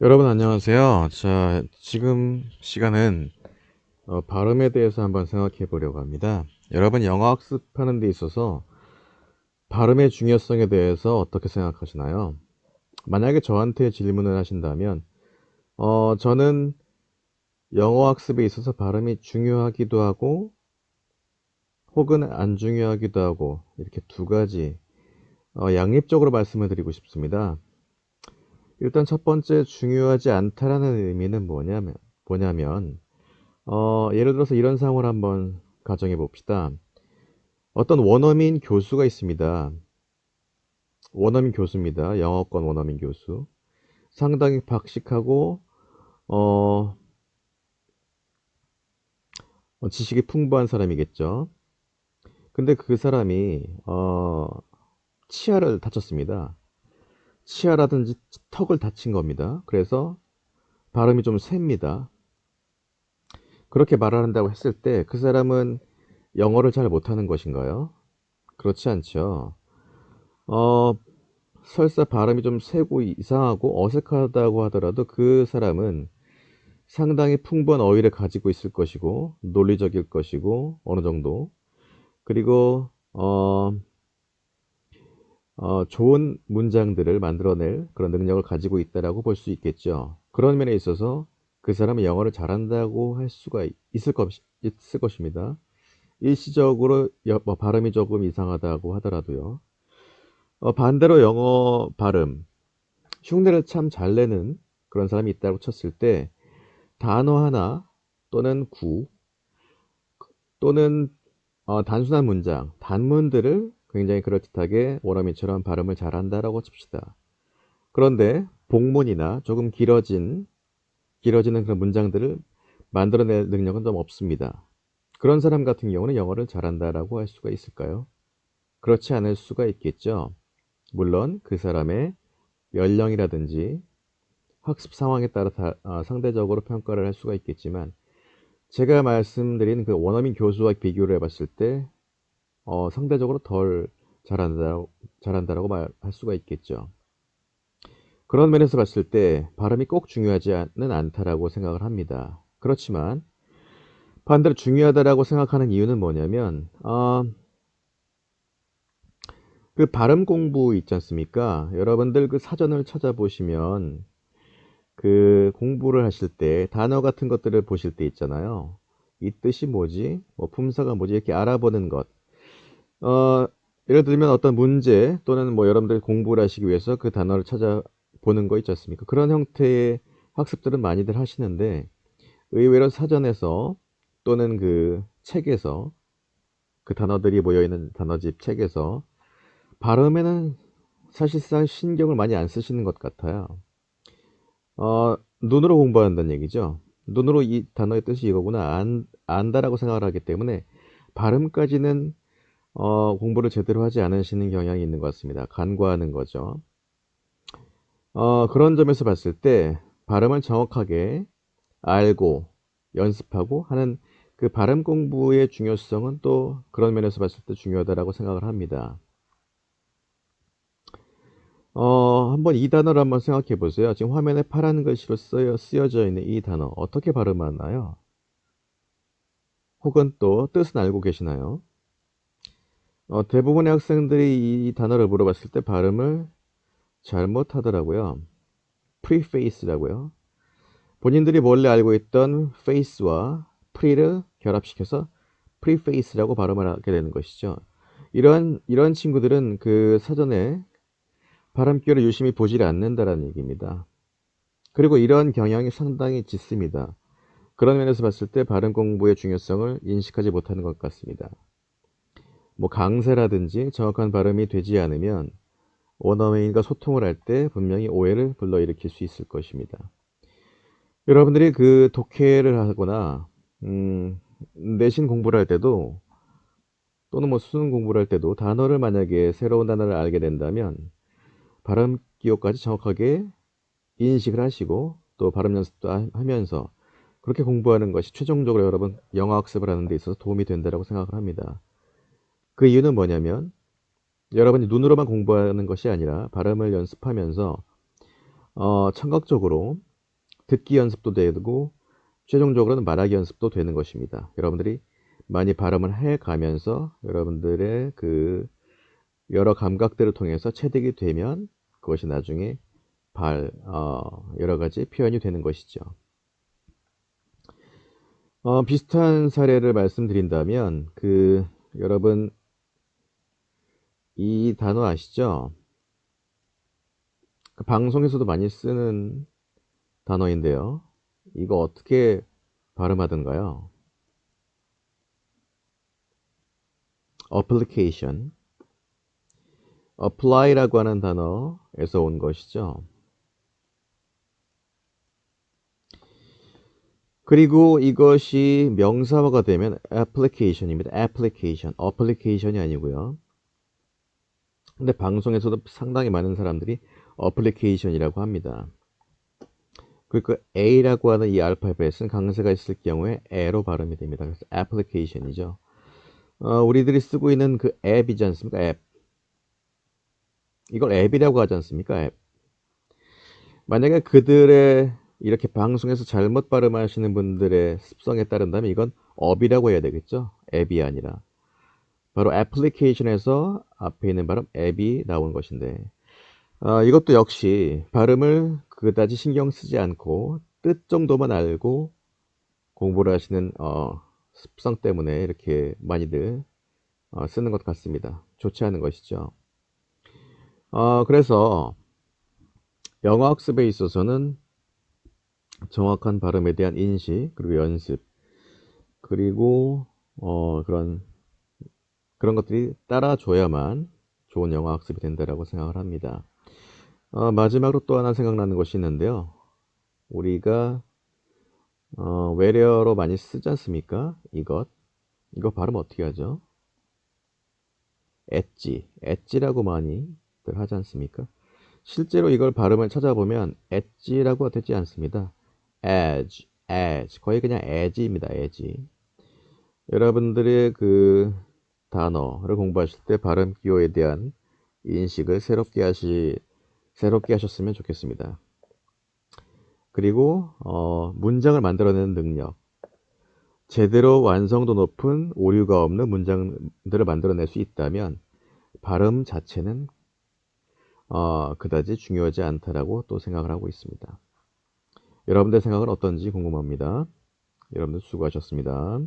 여러분 안녕하세요. 자, 지금 시간은 발음에 대해서 한번 생각해 보려고 합니다. 여러분 영어 학습하는 데 있어서 발음의 중요성에 대해서 어떻게 생각하시나요? 만약에 저한테 질문을 하신다면 저는 영어 학습에 있어서 발음이 중요하기도 하고 혹은 안 중요하기도 하고 이렇게 두 가지 양립적으로 말씀을 드리고 싶습니다. 일단 첫 번째 중요하지 않다라는 의미는 뭐냐면 예를 들어서 이런 상황을 한번 가정해 봅시다. 어떤 원어민 교수가 있습니다. 원어민 교수입니다. 영어권 원어민 교수. 상당히 박식하고 어, 지식이 풍부한 사람이겠죠. 근데 그 사람이 치아를 다쳤습니다. 치아라든지 턱을 다친 겁니다. 그래서 발음이 좀 셉니다. 그렇게 말한다고 했을 때 그 사람은 영어를 잘 못하는 것인가요? 그렇지 않죠. 어, 설사 발음이 좀 세고 이상하고 어색하다고 하더라도 그 사람은 상당히 풍부한 어휘를 가지고 있을 것이고 논리적일 것이고 어느 정도 그리고 좋은 문장들을 만들어낼 그런 능력을 가지고 있다라고 볼 수 있겠죠. 그런 면에 있어서 그 사람은 영어를 잘한다고 할 수가 있을 것입니다. 일시적으로 뭐 발음이 조금 이상하다고 하더라도요. 반대로 영어 발음 흉내를 참 잘 내는 그런 사람이 있다고 쳤을 때 단어 하나 또는 구 또는 단순한 문장, 단문들을 굉장히 그럴듯하게 원어민처럼 발음을 잘한다라고 칩시다. 그런데 복문이나 조금 길어지는 그런 문장들을 만들어낼 능력은 좀 없습니다. 그런 사람 같은 경우는 영어를 잘한다라고 할 수가 있을까요? 그렇지 않을 수가 있겠죠. 물론 그 사람의 연령이라든지 학습 상황에 따라 상대적으로 평가를 할 수가 있겠지만 제가 말씀드린 그 원어민 교수와 비교를 해봤을 때 상대적으로 덜 잘한다라고 말할 수가 있겠죠. 그런 면에서 봤을 때 발음이 꼭 중요하지는 않다라고 생각을 합니다. 그렇지만 반대로 중요하다라고 생각하는 이유는 뭐냐면 그 발음 공부 있지 않습니까? 여러분들 그 사전을 찾아보시면 그 공부를 하실 때 단어 같은 것들을 보실 때 있잖아요. 이 뜻이 뭐지? 뭐 품사가 뭐지? 이렇게 알아보는 것. 어, 예를 들면 어떤 문제 또는 뭐 여러분들이 공부를 하시기 위해서 그 단어를 찾아보는 거 있지 않습니까? 그런 형태의 학습들은 많이들 하시는데 의외로 사전에서 또는 그 책에서 그 단어들이 모여있는 단어집 책에서 발음에는 사실상 신경을 많이 안 쓰시는 것 같아요. 눈으로 공부한다는 얘기죠. 눈으로 이 단어의 뜻이 이거구나 안다라고 생각을 하기 때문에 발음까지는 공부를 제대로 하지 않으시는 경향이 있는 것 같습니다. 간과하는 거죠. 그런 점에서 봤을 때 발음을 정확하게 알고 연습하고 하는 그 발음 공부의 중요성은 또 그런 면에서 봤을 때 중요하다라고 생각을 합니다. 한번 이 단어를 한번 생각해 보세요. 지금 화면에 파란 글씨로 쓰여져 있는 이 단어 어떻게 발음하나요? 혹은 또 뜻은 알고 계시나요? 대부분의 학생들이 이 단어를 물어봤을 때 발음을 잘못하더라고요. preface라고요. 본인들이 원래 알고 있던 face와 pre를 결합시켜서 preface라고 발음을 하게 되는 것이죠. 이런 친구들은 그 사전에 발음기를 유심히 보질 않는다라는 얘기입니다. 그리고 이런 경향이 상당히 짙습니다. 그런 면에서 봤을 때 발음 공부의 중요성을 인식하지 못하는 것 같습니다. 뭐 강세라든지 정확한 발음이 되지 않으면 원어민과 소통을 할 때 분명히 오해를 불러일으킬 수 있을 것입니다. 여러분들이 그 독해를 하거나 내신 공부를 할 때도 또는 뭐 수능 공부를 할 때도 단어를 만약에 새로운 단어를 알게 된다면 발음 기호까지 정확하게 인식을 하시고 또 발음 연습도 하면서 그렇게 공부하는 것이 최종적으로 여러분 영어 학습을 하는 데 있어서 도움이 된다고 생각을 합니다. 그 이유는 뭐냐면 여러분이 눈으로만 공부하는 것이 아니라 발음을 연습하면서 청각적으로 듣기 연습도 되고 최종적으로는 말하기 연습도 되는 것입니다. 여러분들이 많이 발음을 해 가면서 여러분들의 그 여러 감각들을 통해서 체득이 되면 그것이 나중에 여러 가지 표현이 되는 것이죠. 비슷한 사례를 말씀드린다면 여러분 이 단어 아시죠? 방송에서도 많이 쓰는 단어인데요. 이거 어떻게 발음하던가요? application, apply라고 하는 단어에서 온 것이죠. 그리고 이것이 명사화가 되면 application입니다. application이 아니고요. 근데 방송에서도 상당히 많은 사람들이 application이라고 합니다. 그리고 A라고 하는 이 알파벳은 강세가 있을 경우에 A로 발음이 됩니다. 그래서 application이죠. 우리들이 쓰고 있는 그 앱이지 않습니까? 앱. 이걸 앱이라고 하지 않습니까? 앱. 만약에 그들의 이렇게 방송에서 잘못 발음하시는 분들의 습성에 따른다면 이건 업이라고 해야 되겠죠? 앱이 아니라. 바로 애플리케이션에서 앞에 있는 발음 앱이 나온 것인데 이것도 역시 발음을 그다지 신경 쓰지 않고 뜻 정도만 알고 공부를 하시는 습성 때문에 이렇게 많이들 쓰는 것 같습니다. 좋지 않은 것이죠. 그래서 영어 학습에 있어서는 정확한 발음에 대한 인식 그리고 연습 그리고 그런 것들이 따라줘야만 좋은 영어 학습이 된다라고 생각을 합니다. 마지막으로 또 하나 생각나는 것이 있는데요. 우리가 외래어로 많이 쓰지 않습니까? 이거 발음 어떻게 하죠? 엣지라고 많이들 하지 않습니까? 실제로 이걸 발음을 찾아보면 엣지라고 되지 않습니다. edge 거의 그냥 edge입니다. edge. 여러분들의 그 단어를 공부하실 때 발음 기호에 대한 인식을 새롭게 하셨으면 좋겠습니다. 그리고 문장을 만들어내는 능력, 제대로 완성도 높은 오류가 없는 문장들을 만들어낼 수 있다면 발음 자체는 그다지 중요하지 않다라고 또 생각을 하고 있습니다. 여러분들 생각은 어떤지 궁금합니다. 여러분들 수고하셨습니다.